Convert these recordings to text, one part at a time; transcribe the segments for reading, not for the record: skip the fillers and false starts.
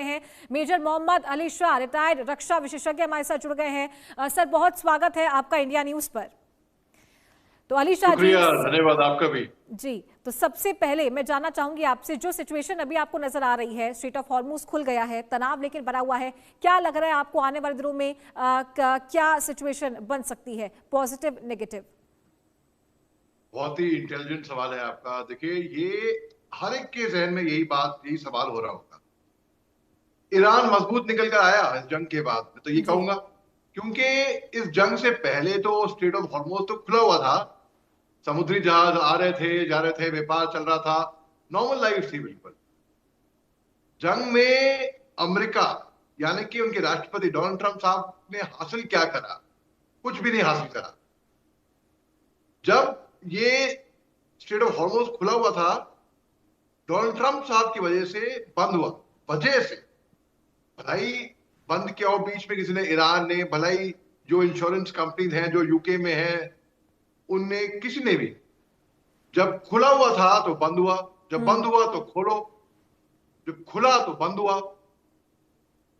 हैं major Mohammad Ali Shah, retired रक्षा विशेषज्ञ हमारे साथ जुड़ गए हैं। सर बहुत स्वागत है आपका इंडिया न्यूज पर। तो अली शाह जी, धन्यवाद आपका भी जी। तो सबसे पहले मैं जानना चाहूंगी आपसे, जो सिचुएशन अभी आपको नजर आ रही है, स्ट्रेट ऑफ हॉर्मुज खुल गया है, तनाव लेकिन बना हुआ है, क्या लग रहा है आपको आने वाले दिनों में क्या सिचुएशन बन सकती है, पॉजिटिव नेगेटिव? बहुत ही इंटेलिजेंट सवाल है आपका। देखिए, ये हर एक के जहन में यही सवाल हो रहा होगा। ईरान मजबूत निकल कर आया इस जंग के बाद, मैं तो ये कहूंगा, क्योंकि इस जंग से पहले तो स्ट्रेट ऑफ हॉर्मुज तो खुला हुआ था, समुद्री जहाज आ रहे थे, जा रहे थे, व्यापार चल रहा था, नॉर्मल लाइफ थी बिल्कुल। जंग में अमेरिका यानी कि उनके राष्ट्रपति डोनाल्ड ट्रंप साहब ने हासिल क्या करा? कुछ भी नहीं हासिल करा। जब ये स्ट्रेट ऑफ हॉर्मुज खुला हुआ था, डोनाल्ड ट्रंप साहब की वजह से बंद हुआ। वजह से भलाई बंद किया हो बीच में किसी ने, ईरान ने, भलाई जो इंश्योरेंस कंपनी हैं जो यूके में हैं, उनने, किसी ने भी। जब खुला हुआ था तो बंद हुआ, जब बंद हुआ तो खोलो, जब खुला तो बंद हुआ।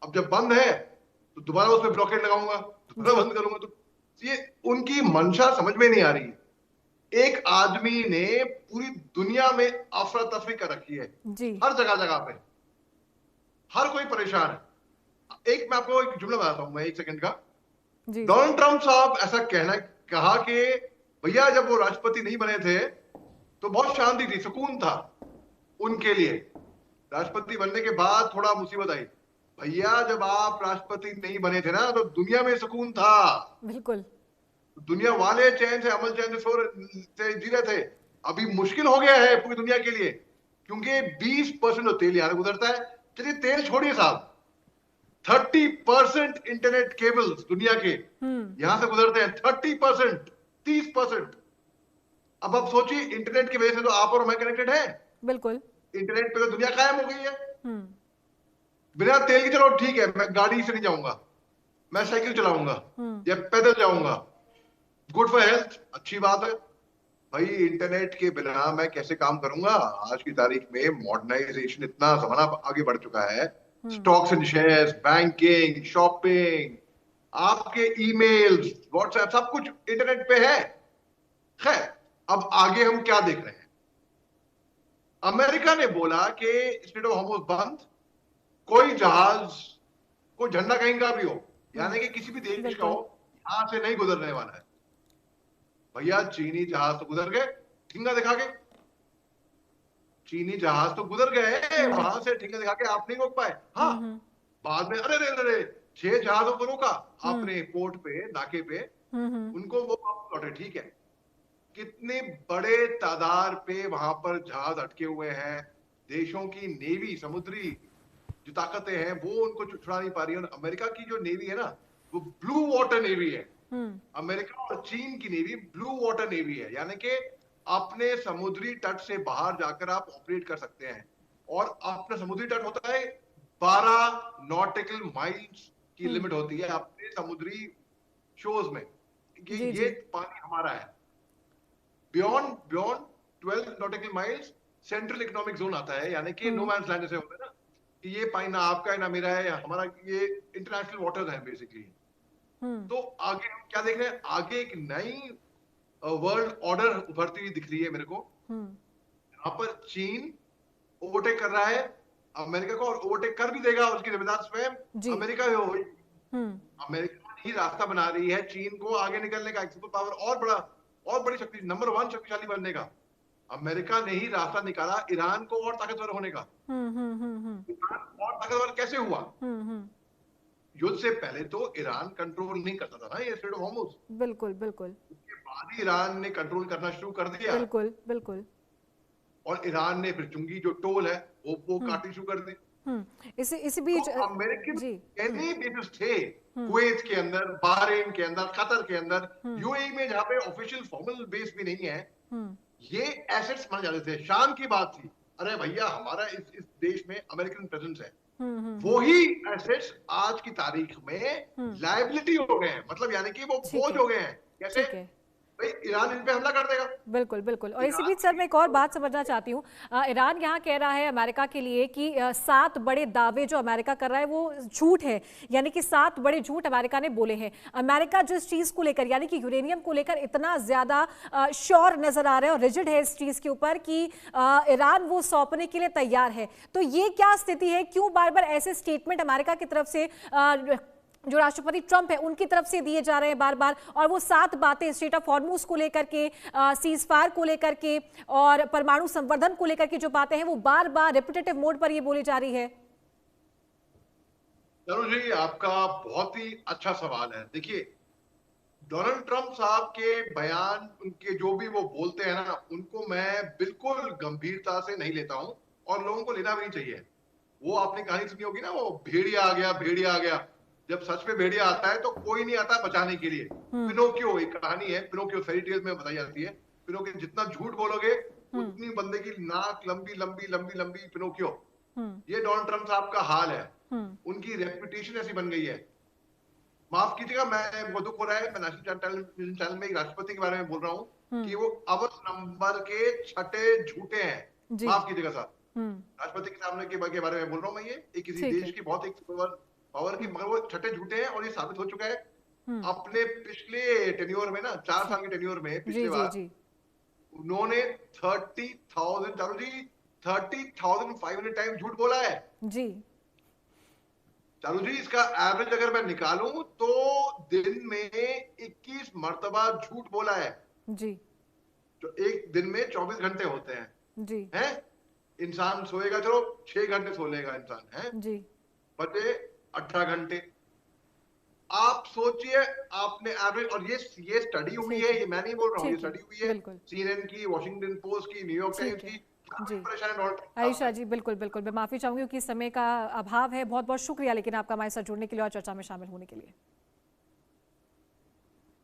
अब जब बंद है तो दोबारा उसमें ब्लॉकेट लगाऊंगा, दोबारा बंद करूंगा। तो ये उनकी मंशा समझ में नहीं आ रही है। एक आदमी ने पूरी दुनिया में अफरा तफरी कर रखी है, हर जगह जगह पे हर कोई परेशान है। एक मैं आपको एक जुमला बताता हूं, मैं 1 सेकंड का। डोनाल्ड ट्रंप साहब ऐसा कहा कि भैया जब वो राष्ट्रपति नहीं बने थे तो बहुत शांति थी, सुकून था उनके लिए। राष्ट्रपति बनने के बाद थोड़ा मुसीबत आई। भैया जब आप राष्ट्रपति नहीं बने थे ना तो दुनिया में सुकून था, बिल्कुल। दुनिया वाले चैन से, अमल चैन से जी रहे थे। अभी मुश्किल हो गया है पूरी दुनिया के लिए, क्योंकि 20% तो तेल यहां से गुजरता है। चलिए तेल छोड़िए साहब, 30% इंटरनेट केबल्स दुनिया के यहां से गुजरते हैं। 30%, 30%। अब आप सोचिए, इंटरनेट की वजह से तो आप और मैं कनेक्टेड हैं, बिल्कुल। इंटरनेट पे तो दुनिया कायम हो गई है। बिना तेल की, चलो ठीक है, मैं गाड़ी से नहीं जाऊंगा, मैं साइकिल चलाऊंगा या पैदल जाऊंगा, गुड फॉर हेल्थ, अच्छी बात है। भाई इंटरनेट के बिना मैं कैसे काम करूंगा? आज की तारीख में मॉडर्नाइजेशन, इतना जमाना आगे बढ़ चुका है। Stocks and shares, banking, shopping, आपके ईमेल्स, व्हाट्सएप, सब कुछ इंटरनेट पे है। खैर, अब आगे हम क्या देख रहे हैं? अमेरिका ने बोला कि स्ट्रेट ऑफ हॉर्मुज बंद, कोई जहाज, कोई झंडा कहीं का भी हो, यानी कि किसी भी देश का हो, यहां से नहीं गुजरने वाला है। भैया चीनी जहाज तो गुजर गए ठिंगा दिखा के, चीनी जहाज तो गुजर गए, वहां से ठिंगा दिखा के आप नहीं रोक पाए। हाँ, बाद में अरे अरे 6 जहाजों को रोका आपने पोर्ट पे, नाके पे, उनको वो वापस लौटे, ठीक है। कितने बड़े तादाद पे वहां पर जहाज अटके हुए हैं। देशों की नेवी, समुद्री जो ताकतें हैं, वो उनको छुड़ा नहीं पा रही है। और अमेरिका की जो नेवी है ना, वो ब्लू वाटर नेवी है। अमेरिका और चीन की नेवी ब्लू वाटर नेवी है, यानी कि अपने समुद्री तट से बाहर जाकर आप ऑपरेट कर सकते हैं। और अपना समुद्री तट होता है 12 नॉटिकल माइल्स की लिमिट होती है अपने समुद्री शोज में, कि ये पानी हमारा है। Beyond 12 nautical miles central economic zone आता है, यानी कि नो मैन्स लैंड जैसे होता है ना, कि ये पानी ना आपका है ना मेरा है, हमारा, ये इंटरनेशनल वाटर्स है बेसिकली। तो आगे हम क्या देख रहे हैं? आगे एक नई वर्ल्ड ऑर्डर उभरती हुई दिख रही है मेरे को। यहाँ पर चीन ओवरटेक कर रहा है अमेरिका को, और ओवरटेक कर भी देगा, उसकी जिम्मेदार स्वयं अमेरिका ही होगी। अमेरिका ही रास्ता बना रही है चीन को आगे निकलने का, सुपर पावर और बड़ी शक्ति, नंबर 1 शक्तिशाली बनने का। अमेरिका ने ही रास्ता निकाला ईरान को और ताकतवर होने का। ईरान और ताकतवर कैसे हुआ? युद्ध से पहले तो ईरान कंट्रोल नहीं करता था ना ये स्ट्रेट ऑफ हॉर्मुज, बिल्कुल बिल्कुल। उसके बाद ही ईरान ने कंट्रोल करना शुरू कर दिया, बिल्कुल बिल्कुल। और ईरान ने फिर चुंगी जो टोल है वो काटनी शुरू कर दी। इसी बीच तो अमेरिकन कई बेसिस थे कुवैत के अंदर, बहरीन के अंदर, कतर के अंदर, यूएई में, जहां पे ऑफिशियल फॉर्मल बेस भी नहीं है। ये एसेट्स माने जाते थे, शान की बात थी। अरे भैया हमारा इस देश में अमेरिकन प्रेजेंस है। वही एसेट्स आज की तारीख में लायबिलिटी हो गए हैं, मतलब यानी कि वो बोझ हो गए हैं। कैसे? भाई ईरान इन पे हमला कर देगा। बिल्कुल बिल्कुल। और इसी ईरान बीच सर मैं एक और बात समझना चाहती हूँ। ईरान यहाँ कह रहा है अमेरिका के लिए कि 7 बड़े दावे जो अमेरिका कर रहा है वो झूठ है, यानी कि 7 बड़े झूठ अमेरिका ने बोले हैं। अमेरिका जिस चीज को लेकर यानी कि यूरेनियम को लेकर इतना ज्यादा श्योर नजर आ रहा है और रिजिड है इस चीज के ऊपर कि ईरान वो सौंपने के लिए तैयार है। तो ये क्या स्थिति है, क्यों बार बार ऐसे स्टेटमेंट अमेरिका की तरफ से जो राष्ट्रपति ट्रंप है उनकी तरफ से दिए जा रहे हैं बार बार, और वो 7 बातें स्ट्रेट ऑफ हॉर्मूज को लेकर के, सीज फायर को लेकर के और परमाणु संवर्धन को लेकर के जो बातें हैं वो बार बार रिपीटेटिव मोड पर ये बोली जा रही है। चलो जी, आपका बहुत ही अच्छा सवाल है। देखिए, डोनाल्ड ट्रंप साहब के बयान, उनके जो भी वो बोलते हैं ना, उनको मैं बिल्कुल गंभीरता से नहीं लेता हूं और लोगों को लेना भी नहीं चाहिए। वो आपने कहानी सुनी होगी ना, वो भेड़िया आ गया, भेड़िया आ गया। जब सच में भेड़िया आता है तो कोई नहीं आता बचाने के लिए। पिनोकियो एक कहानी है, पिनोकियो फेरी टेल में बताई जाती है। पिनोकियो जितना झूठ बोलोगे उतनी बंदे की नाक लंबी लंबी लंबी लंबी। पिनोकियो, ये डोनाल्ड ट्रंप साहब का हाल है। उनकी रेपुटेशन ऐसी बन गई है। माफ कीजिएगा, मैं बहुत दुख हो रहा है, मैं नेशनल चैनल में एक राष्ट्रपति के बारे में बोल रहा हूँ कि वो अव्वल नंबर के छठे झूठे हैं। माफ कीजिएगा साहब, राष्ट्रपति के सामने के बारे में बोल रहा हूँ मैं। ये किसी देश की बहुत एक पावर की, मगर वो छठे झूठे हैं और ये साबित हो चुका है अपने पिछले टेन्योर में ना, 4 साल के टेन्योर में पिछले बार उन्होंने 30,000 चालू जी 30,500 टाइम झूठ बोला है जी चालू जी। इसका एवरेज अगर मैं निकालूं तो दिन में 21 मर्तबा झूठ बोला है जी। जो एक दिन में 24 घंटे होते हैं जी हैं। इंसान सोएगा, चलो 6 घंटे सो लेगा इंसान, है जी, बचे 18 घंटे। आप सोचिए, आपने एवरेज, और ये स्टडी हुई है, ये मैं नहीं बोल रहा हूँ, ये स्टडी हुई है CNN की, वॉशिंगटन पोस्ट की, न्यूयॉर्क टाइम्स की। जी परेशान है आयशा जी, बिल्कुल बिल्कुल। मैं माफी चाहूंगी कि समय का अभाव है। बहुत बहुत शुक्रिया लेकिन आपका हमारे साथ जुड़ने के लिए और चर्चा में शामिल होने के लिए।